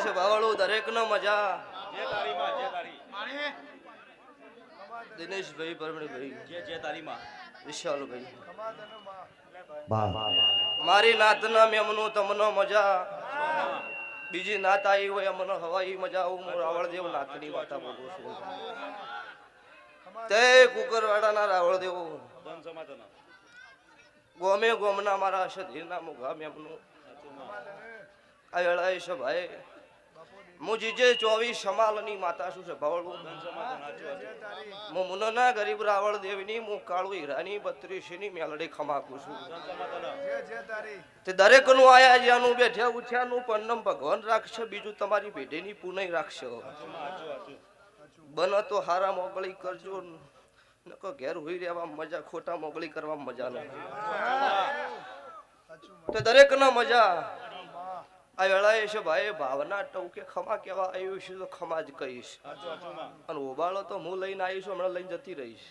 સભાવાળું દરેક નો મજા. દિનેશભાઈ પરમણીભાઈ વિશાલભાઈ મારી નાતના મેમનું તમનો મજા. બીજી નાત આવી હોય મને હવાઈ મજા. હું રાવળદેવ નાતની વાતા બોલું છું. તે કુકરવાડાના રાવળદેવ ગોમે ગોમના મારા શરીરના મુગા મેમનું આ વેળાએ સભાએ હું જીજે 24 સમાલની માતા છું સભાવાળું. હું મુનના ગરીબ રાવળ દેવની હું કાળુ હીરાની 32 ની મેલડી ખમાકું છું. તે દરેક નું આયા જ્યાંનું બેઠ્યા ઉઠ્યાનું પન્નમ ભગવાન રાખશે. બીજું તમારી પેઢીની પુનઃ રાખશે. બન તો હારા મોગળી કરજો નકો ઘેર હોઈ રહેવા મજા. ખોટા મોગળી કરવા મજા નથી. તો દરેક ના મજા. આ વેળાએ છે ભાઈ ભાવના ટવકે ખમા કેવા આવ્યું છે તો ખમા જ કહીશ. અને ઉબાળો તો હું લઈને આવીશ હમણાં લઈને જતી રહીશ.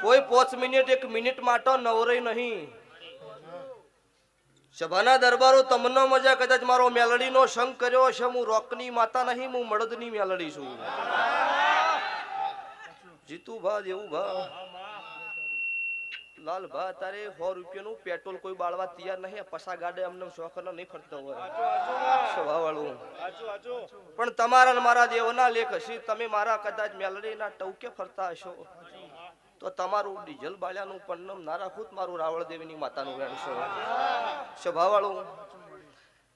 કોઈ 5 મિનિટ 1 મિનિટ માટે નવરાઈ નહીં. સભાના દરબારો તમને મજા. કદાચ મારો મેલડીનો સંગ કર્યો છે. હું રોકની માતા નહીં, હું મળદની મેલડી છું. જીતુ ભા દેવું ભા લાલ ભા તારે 100 રૂપિયાનું પેટ્રોલ કોઈ બાળવા તૈયાર નહીં. પસા ગાડે અમને શોખ નહીં ફરતો હોય સભાવાળું. પણ તમારા ને મારા દેવના લેખ હશે. તમે મારા કદાચ મેલડીના ટવકે ફરતા હશો તો તમારું ડીઝલ બાળ્યાનું પન્નમ ના રાખું મારું રાવળ દેવીની માતાનું વેણશો સભાવાળું.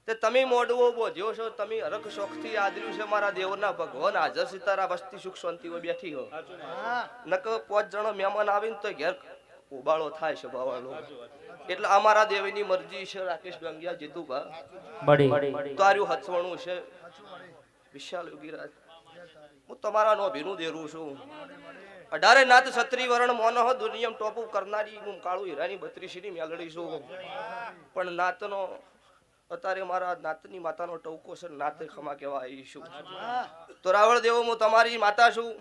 તે તમે મોડવો બોધ્યો છો. તમે હરખ શોખથી આદર્યું છે મારા દેવના ભગવાન હાજર સીતારા વસ્તી સુખ શાંતિ હોય બેઠી હો. નક 5 જણા મહેમાન આવીને તો ઘેર ઉબાળો થાય છે ભાવાળો. એટલે અમારા દેવીની મરજી છે. રાકેશ ગંગિયા જીતુભા તાર્યું હચવણું છે. વિશાલ યોગીરાજ હું તમારા નો ભીનું દેરું છું. 18 નાથ છત્રી વર્ણ મોનહ દુનિયમ ટોપ કરનારી હું કાળુ હીરાની 32 ની મેલડી છું. પણ નાતનો અત્યારે મારા નાતની માતાનો ટવકો છે. નાતે ખમા કેવા આવી છું. તો રાવળ દેવો હું તમારી માતા છું.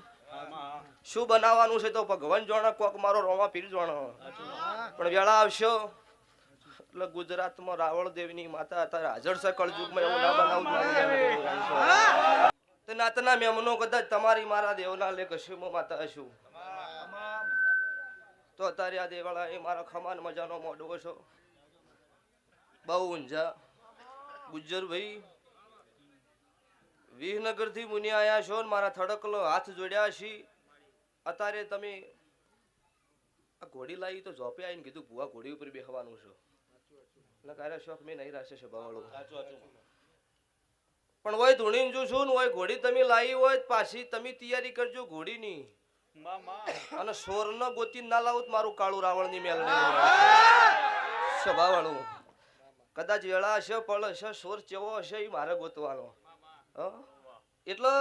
શું બનાવવાનું છે તો ભગવાન જાણે. કોક મારો રોમા પીર જાણે. પણ વેળા આવશો એટલે ગુજરાતમાં રાવળ દેવની માતા અત્યારે હાજર છે. કળજુગમાં એવું ના બનાવું. તો નાતના મેમનો કદાચ તમારી મારા દેવના લેખ હશે. હું માતા છું. તો અત્યારે આ દેવાળા એ મારા ખમાન મજાનો મોડવો છો. બહુ ઊંઝા ગુજ્જરભાઈ વિહનગર થી મુનિ આયા છો. મારા થડકલો હાથ જોડ્યા છી. અત્યારે તમે આ ઘોડી લાવી તો ઝોપે આવીને કીધું ભુવા ઘોડી ઉપર બેહવાનું છે. એટલે કારે શોખ મેં નહીં રાખશે સભાવાળો. પણ હોય ધૂણીને જો છું ને હોય ઘોડી તમે લાવી હોય પાછી તમે તૈયારી કરજો ઘોડીની. અને સોર ન ગોતી ના લાવું મારું કાળું રાવણની મેલડી સભાવાળું. કદાચ વેળા હશે પળ હશે સોર ચેવો હશે એ મારે ગોતવાનો. એટલે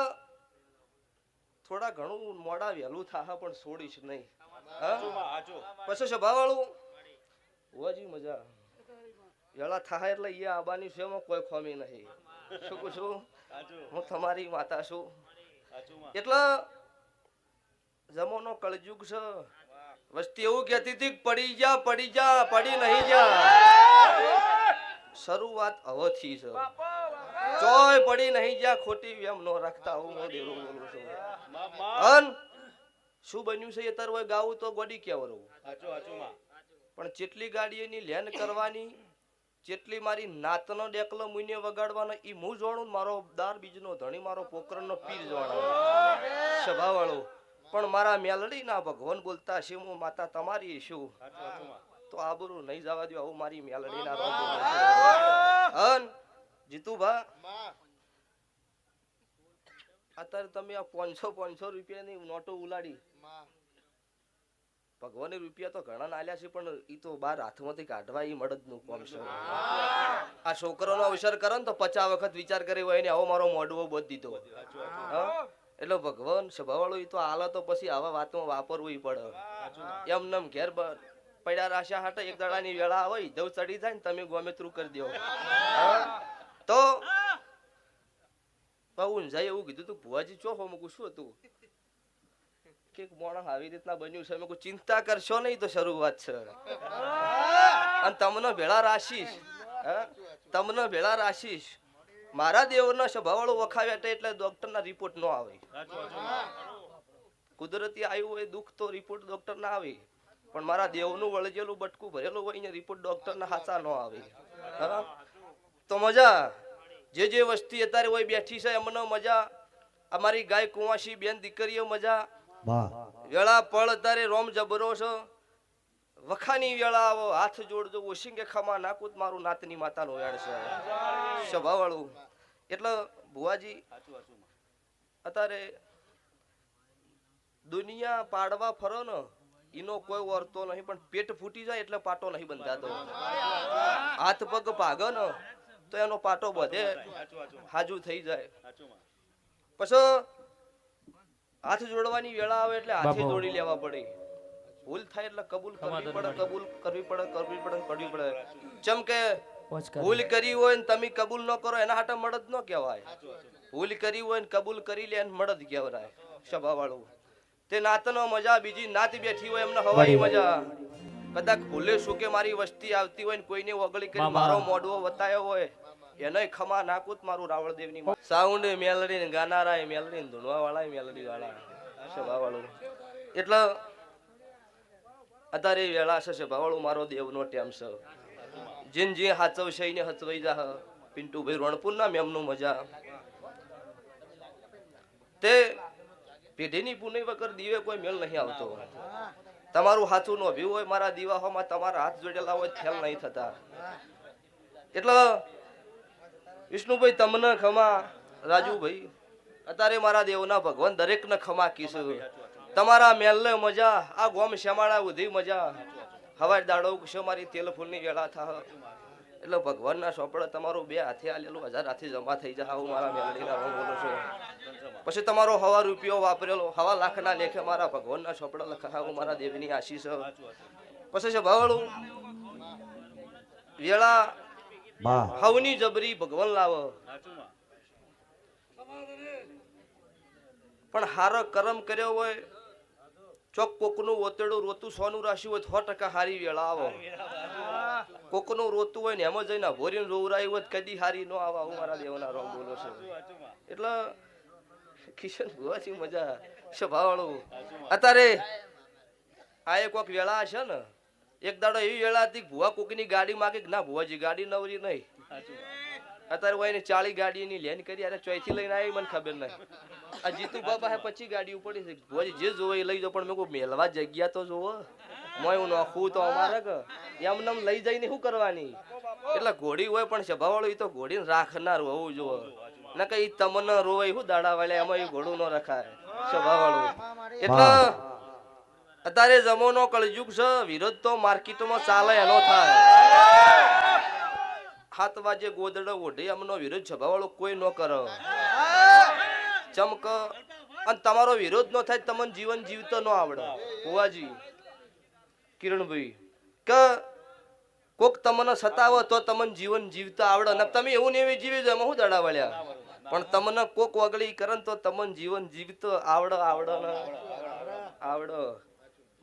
થોડા ઘણું મોડા વહેલું થાય પણ છોડીશ નહીં. પછી સભાવાળું હોવાજી મજા. વેળા થાય એટલે એ આબાની છે કોઈ ખોમી નહીં. શું કહું છું હું તમારી માતા છું. એટલે જમોનો કળજુગ છે. વસ્તી એવું કહેતી હતી પડી જા પડી નહીં જા. શરૂઆત હવથી છે. ચોય પડી નહીં જા. ખોટી વેમ નો રાખતા હું દેરું બોલું છું. અન શું બન્યું છે એ તાર હોય ગાવું તો ગોડી કેવરું. પણ જેટલી ગાડીઓની લેન કરવાની જેટલી મારી નાતનો ડેકલો મુઈને વગાડવાનો ઈ હું જોણું. મારો દાર બીજનો ધણી મારો પોકરણનો પીર જોણો સભાવાળો. પણ મારા મેલડી ના ભગવાન બોલતા છે હું માતા તમારી છું. તો આબરૂ નહીં જવા દો. આવું મારી મેલડી ના રોગ જીતુભા અત્યારે તમે આ 500 રૂપિયાની નોટો ઉલાડી. ભગવાને રૂપિયા તો ઘણા નાલ્યા છે પણ ઈ તો બાર હાથમાંથી કાઢવા ઈ મળદ નું કામ છે. આ છોકરાનો અવસર કરે ને તો 50 વખત વિચાર કરી હોય ને આવો મારો મોઢવો બોધ દીધો. એટલે ભગવાન સભાવાળો ઈ તો હાલ તો પછી આવા વાતમાં વાપરવું પડે. એમ નમ ઘેર પડ્યા રાશા હાટે એક દાડાની વેળા હોય જવ ચડી જાય ને તમે ગમે ત્રું કરી દો. તો પાઉન જાય એવું કીધું તું ભુવાજી ચોખો મૂકું શું હતું કે મોણા આવી રીતના બન્યું છે. મેં ચિંતા કરશો નહીં તો શરૂઆત છે. અને તમને ભેળા રાશીશ તમને ભેળા રાશીશ મારા દેવના સ્વભાવવાળો વખાવ્યા એટલે ડોક્ટરના રિપોર્ટ ન આવે. કુદરતી આવ્યું હોય દુઃખ તો રિપોર્ટ ડોક્ટર ના આવે, પણ મારા દેવનું વળગેલું બટકું ભરેલું હોય અહીંયા રિપોર્ટ ડોક્ટરના હાચા ન આવે. હા તો મજા જે વસ્તી અત્યારે હોય બેઠી છે એમને મજા. અમારી ગાય કુંવાસી બેન દીકરીઓ મજા. વેળા પળ અત્યારે રોમ જબરો છે. વખાની વેળા આવો હાથ જોડજો ઓશિંગે ખમા નાકુત મારું નાતની માતાનો વેળ છે સ્વભાવવાળું. એટલે ભુવાજી અત્યારે દુનિયા પાડવા ફરો ને એનો કોઈ વર્તો નહીં, પણ પેટ ફૂટી જાય એટલે પાટો નહીં બંધાતો. હાથ પગ ભાગે ને તો એનો પાટો બધે હાજુ થઈ જાય. પછી હાથ જોડવાની વેળા આવે એટલે હાથે જોડી લેવા પડે. ભૂલ થાય એટલે કબૂલ કરવી પડે. ચમ કે ભૂલ કરી હોય ને તમે કબૂલ ન કરો એના હાટે મળદ ન કહેવાય. ભૂલ કરી હોય ને કબૂલ કરી લે મળદ કહેવાય સ્વભાવવાળું. તે નાતનો મજા બીજી નાત બેઠી હોય એમને હવાઈ મજા. કદાચ ભૂલે શું કે મારી વસ્તી આવતી હોય ને કોઈને વગળી કરી મારો મોઢવો વતાયો હોય એને ખમા નાકુત મારું રાવળ દેવની સાઉન્ડ મેલડી ને ગાનારા મેલડી ને ધૂણવા વાળા મેલડી વાળા સ્વભાવવાળું. એટલે અત્યારે વેળા છે સ્વભાવવાળું મારો દેવનો ટેમ છે. જીન જે હાચવશે એને હચવાઈ જા. પિન્ટુભાઈ રણપુર ના મેમનું મજા. તે પેઢીની પુનઃ વગર દીવે કોઈ મેલ નહીં આવતો. તમારું હાથું નો ભી હોય મારા દીવાહોમાં તમારા હાથ જોડેલા હોય ખેલ નહીં થતા. એટલે વિષ્ણુભાઈ તમને ખમા, રાજુભાઈ અત્યારે મારા દેવના ભગવાન દરેક ને ખમા કીશું. તમારા મેલને મજા, આ ગોમ શ્યામાળા ઉધી મજા. હવાજ દાડો છે મારી તેલ ફૂલની વેળા થા એટલે ભગવાનના સોપડા તમારું બે હાથે આલેલું 1000 હાથે જમા થઈ જાય. હું મારા મેલડીના રોમ બોલું છું. પછી તમારો 1 રૂપિયો વાપરેલો 1 લાખના લેખે મારા ભગવાનના સોપડા લખા. હું મારા દેવની આશીષ. પછી છે ભાવળું વેળા હવની જબરી ભગવાન લાવો. પણ હારો કર્મ કર્યો હોય ચોક કોકનું ઓતેડું રોતું સોનું રાશિ હોય 100% હારી વેળા આવો. કોકનું રોતું હોય ને એમાં જઈને ભોરીને રોવરાયું હોય કદી હારી ન આવા. હું મારા દેવના રોમ બોલો છું. એટલે કિશન ભુવાજી મજા સ્વભાવવાળું. અત્યારે આ એક કોક વેળા છે ને એક દાડો એવી વેળા હતી ભુવા કોકની ગાડી માગે ના ભુવાજી ગાડી નવરી નહીં. અત્યારે હોય ને 40 ગાડીની લેન કરી અરે ચોથી લઈને આવી મને ખબર નહીં. આ જીતુ બાબા હે 25 ગાડીઓ પડી છે. ભુવાજી જે જોવે એ લઈ જાઓ, પણ મેં કોઈ મેલવા જગ્યા તો જોવો. મોય હું નોખું તો અમારે કે એમને લઈ જઈને શું કરવાની. એટલે ઘોડી હોય પણ સ્વભાવવાળું એ તો ઘોડીને રાખનાર હોવું જોવે. ના કઈ તમને રોવાય શું દાડા વાળા એમાં એ ઘોડું ન રખાય સ્વભાવવાળું. એટલે અત્યારે જમાનો કળયુગ છે. વિરોધ તો માર્કેટમાં ચાલે એનો થાય. 7 વાગે ગોદડો ઓઢી અમનો વિરોધ સ્વભાવવાળો કોઈ ન કરે. ચમક અને તમારો વિરોધ ન થાય તમને જીવન જીવતો ન આવડે. ભુવાજી કિરણભાઈ કે કોક તમને સતાવો તો તમને જીવન જીવતા આવડે ને તમે એવું ને એવી જીવી જાય એમાં શું દડા વળ્યા. પણ તમને કોક વગળી કરે તો તમને જીવન જીવતો આવડે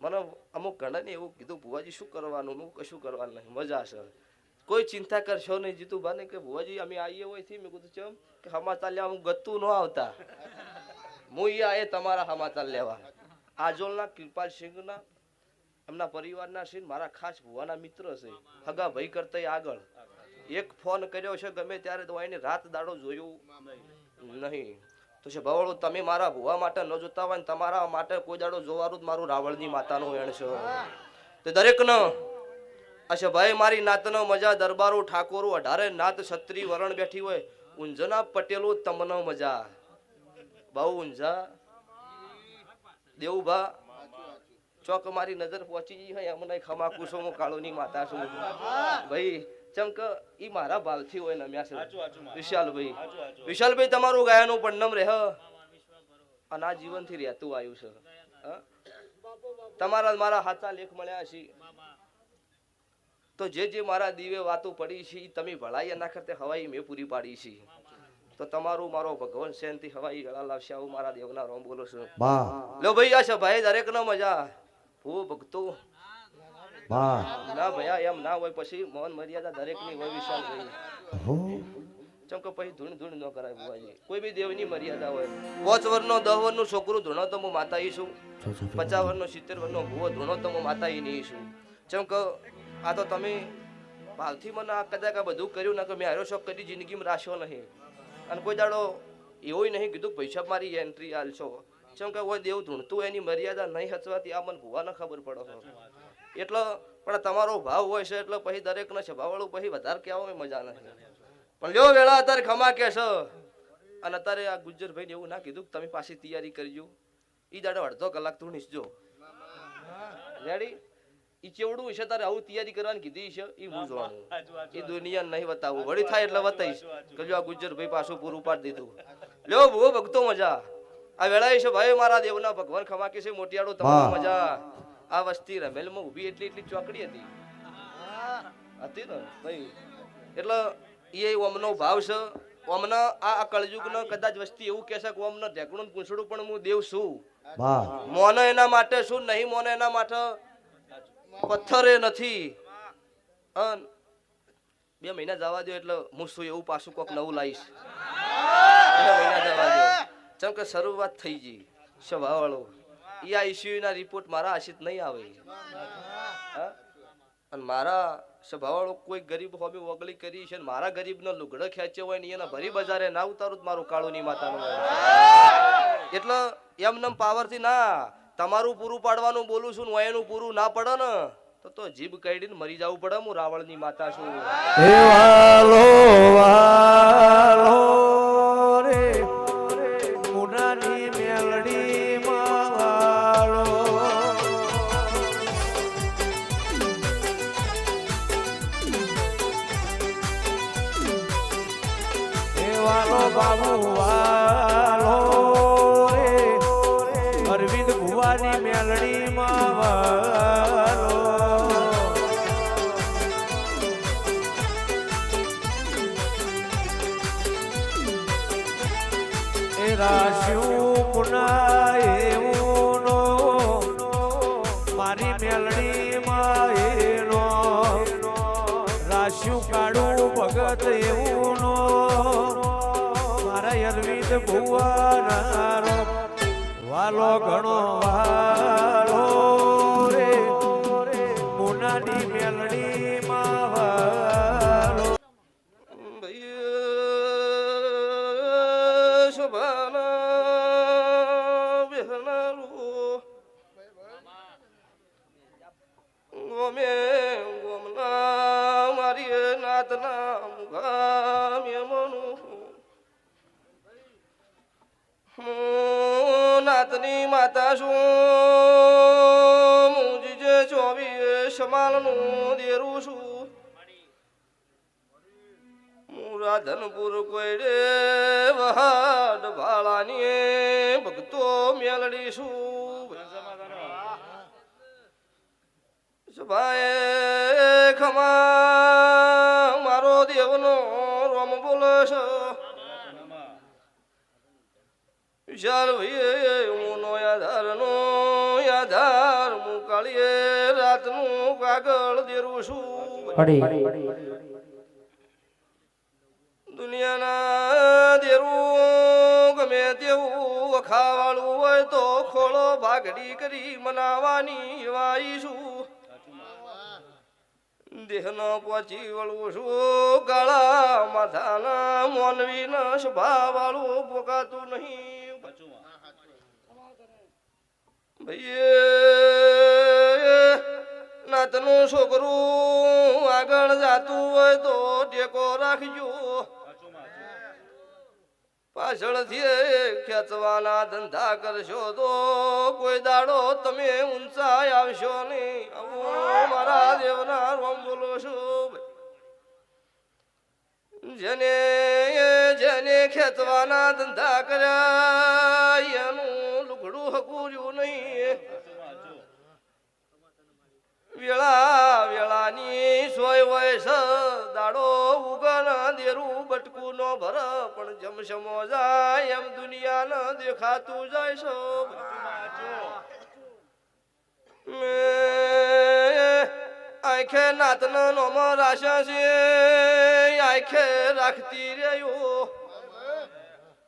મને અમુક ઘણા ને એવું કીધું ભુવાજી શું કરવાનું, હું કશું કરવાનું નહીં, મજા છે, કોઈ ચિંતા કરશો નહીં. જીતુભાને કે ભુવાજી અમે આવીએ હોય થી મેં કીધું ચમ કે સમાચાર લેવા હું ગતું ન આવતા. હું એ તમારા સમાચાર લેવા. આજોલના કૃપાલસિંહના એમના પરિવારના છે મારા ખાસ ભુવાના મિત્ર છે. હગા ભાઈ કરતા આગળ એક ફોન કર્યો છે ગમે ત્યારે તો એને રાત દાડો જોયું નહીં. તો છે ભવળો તમે મારા ભુવા માટે ન જોતા હોય ને તમારા માટે કોઈ દાડો જોવાનું જ મારું રાવળની માતાનું વેણ છે. તો દરેક નો અચ્છા ભાઈ મારી નાતનો મજા. દરબારો ઠાકોરો 18 નાત છત્રી વરણ બેઠી હોય. ઊંઝના પટેલો તમને મજા. બહુ ઊંઝા દેવુભા ચોક મારી નજર પહોંચી ગઈ હોય અમને ખમા કુસો હું કાળોની માતા છું ભાઈ. ચમક ઈ મારા ભાવથી હોય નમ્યા છે. વિશાલભાઈ તમારું ગાયાનું પન્નમ રહે અને આ જીવનથી રહેતું આવ્યું છે. તમારા મારા હાથા લેખ મળ્યા છે તો જે મારા દીવે વાતો પડી છે તમે ભળાઈ એના કરતે હવાઈ મેં પૂરી પાડી છે. તો તમારું મારો ભગવાન શાંતિ હવાઈ ગળા લાવશે. આવું મારા દેવના રોમ બોલો છું. લો ભાઈ આ છે ભાઈ દરેક નો મજા. હું ભક્તો ના ભયા એમ ના હોય પછી મૌન મર્યાદા દરેક ની હોય. વિશાલભાઈ ચમ કે પછી ધૂણ ધૂણ ન કરાય બુવાજી. કોઈ બી દેવની મર્યાદા હોય. 5 વર્ષનો 10 વર્ષનું છોકરું ધૂણો તો હું માતા ઈ છું. 50 વર્ષનો 70 વર્ષનો ભૂવો ધૂણો તો હું માતા ઈ નહીં છું. ચમ કે આ તો તમે ભાવથી મને આ કદાચ આ બધું કર્યું ના કે મેં હારો શોખ કરી જિંદગીમાં રાખ્યો નહીં. અને કોઈ દાડો એવોય નહીં કીધું પૈસા મારી એન્ટ્રી આલશો. ચમ કે હોય દેવ ધૂણતું એની મર્યાદા નહીં હચવાતી આ મને ભૂવાને ખબર પડે. એટલે પણ તમારો ભાવ હોય છે એટલે પછી દરેકને સ્વભાવવાળું પછી વધારે કહેવામાં મજા નથી. પણ લ્યો વેળા અત્યારે ખમા કે છે અને અત્યારે આ ગુજ્જરભાઈને એવું ના કીધું કે તમે પાછી તૈયારી કરજો. ઈ દાડો અડધો કલાક તું નીસજો રેડી. ઈ કેવડું છે તારે આવું તૈયારી કરવાની કીધી છે ઈ હું જોવાનું. ઈ દુનિયા નહીં બતાવું વળી થાય એટલે બતાવીશ કે જો આ ગુજ્જરભાઈ પાછું પૂરું પાડી દીધું. લ્યો ભૂવો ભગતો મજા આ વેળા છે ભાઈ મારા દેવના ભગવાન ખમા કે છે મોટિયાળો તમારો મજા. આ વસ્તી રમેલમાં ઊભી એટલી ચોકડી હતી ને ભાઈ. એટલે એ ઓમનો ભાવ છે. ઓમના આ કળયુગનો કદાચ વસ્તી એવું કહેશે કે ઓમને ઢેકણું પૂછડું પણ હું દેવ છું. મોને એના માટે શું નહીં મોને એના માટે પથ્થરે નથી. 2 મહિના જવા દો એટલે હું શું એવું પાછું કોક નવું લાવીશ. 2 મહિના જવા દો ચમ કે શરૂઆત થઈ ગઈ સ્વભાવવાળો. ઈ આ ઇસ્યુના રિપોર્ટ મારા આશિત નહીં આવે. અને મારા સ્વભાવવાળો કોઈ ગરીબ હોમી વગળી કરી છે મારા ગરીબનો લુગડો ખેંચ્યો હોય ને એના ભરી બજારે ના ઉતારું મારું કાળુની માતાનું. એટલે એમ પાવરથી ના તમારું પૂરું પાડવાનું બોલું છું ને એનું પૂરું ના પડે ને તો જીભ કાઢીને મરી જવું પડે. હું રાવણની માતા છું. અરવિંદ ભુવાની મેલડી માં એ રાશ્યું પુના એવું નો મારી મેલડી માં એનો રાશ્યું કાઢું ભગત એવું નો અરવિંદ ભુવાનો વાલો ઘણો વાલો રે મુનાની મેલડી માં વાલો. શોભાના બેહનારું ગમે ગમના મારી નાતના મુગા મેમનું નાતની માતા છું મુજીજે 24 સમાલનું દેરું છું. રાધનપુર કોયડે વહાડ ભાળાની ભક્તો મેલડી છું. ભાઈ ખમા મારો દેવનો રોમ બોલે છે. વિશાલ ભાઈ હું નો યાધાર હું કાળીએ રાતનું કાગળ દેરું છું. દુનિયાના દેરું ગમે તેવું ખાવાળું હોય તો ખોળો ભાગડી કરી મનાવાની વાઈ છું. દેહનો પહોંચી વળું છું કાળા માથાના મોનવીના સ્વભાવવાળું પોકાતું નહીં. ભાઈ નાતનું છોકરું આગળ જાતું હોય તો ટેકો રાખજો. પાછળથી ખેંચવાના ધંધા કરશો તો કોઈ દાડો તમે ઊંચા આવશો નહીં. મારા દેવના રોમ બોલો છો. જેને જેને ખેંચવાના ધંધા કર્યા એનું લુગડું હકુર્યું નહીં. વેળા વેળાની સોય હોય છે દાડો ઉગન દેરું બટકું નો ભર પણ જમશમો જાય એમ દુનિયા ન દેખાતું જાય છે. આંખે નાતના નોમ રાશા છે આંખે રાખતી રહ્યો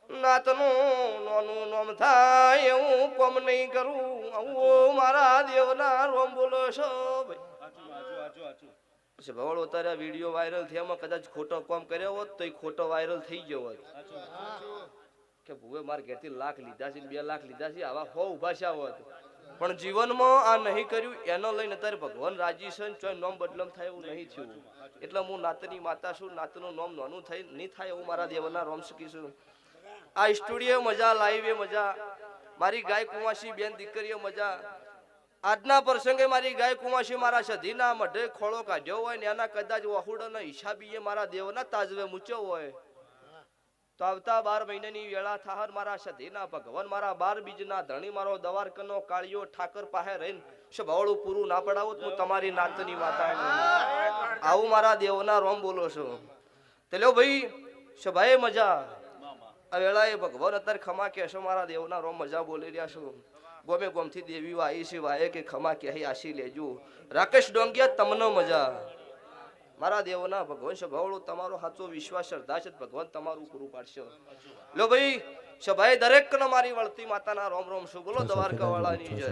નાતનું નોનું નોમ થાય એવું કોમ નહીં કરું આવું મારા દેવના રોમ બોલો છો પછી ભવળ ઉતાર્યા વિડીયો વાયરલ થયા એમાં કદાચ ખોટો કોમ કર્યો હોત તો એ ખોટો વાયરલ થઈ ગયો હોત કે ભુવે માર ઘેરથી લાખ લીધા છે 2 લાખ લીધા છે આવા હો ઉભા છે હોત પણ જીવનમાં આ નહીં કર્યું એનો લઈને અત્યારે ભગવાન રાજી છે ચોય નોમ બદલમ થાય એવું નહીં થયું એટલે હું નાતની માતા છું નાતનું નોમ નાનું થઈ નહીં થાય એવું મારા દેવના રોમ શીખીશું આ સ્ટુડિયો મજા લાઈવ એ મજા મારી ગાય કુંવાસી બેન દીકરીઓ મજા આજના પ્રસંગે મારી ગાય કુંવાસી મારા સધીના મઢે ખોળો કાઢ્યો હોય ને એના કદાચ વહુડાના હિસાબીએ મારા દેવના તાજવે મૂચ્યો હોય તો આવતા 12 મહિનાની વેળા થાહર મારા સધીના ભગવાન મારા 12 બીજના ધણી મારો દવારકનો કાળિયો ઠાકર પાસે રહીને શભાવળું પૂરું ના પડાવો તો હું તમારી નાતની માતા આવું મારા દેવના રોમ બોલો છો તે લ્યો ભાઈ શભાએ મજા આ વેળાએ ભગવાન અત્યારે ખમા કહેશો મારા દેવના રોમ મજા બોલી રહ્યા છો ગોમે ગોમથી દેવી વાઈ છે વાય કે ખમા કહે આશી લેજો રાકેશ ડોંગિયા તમને મજા મારા દેવના ભગવાન સભાવળું તમારો સાચો વિશ્વાસ શ્રદ્ધા છે ભગવાન તમારું પૂરું પાડશે લો ભાઈ સભાએ દરેક મારી વળતી માતાના રોમ રોમ શું બોલો દ્વારકા વાળાની જય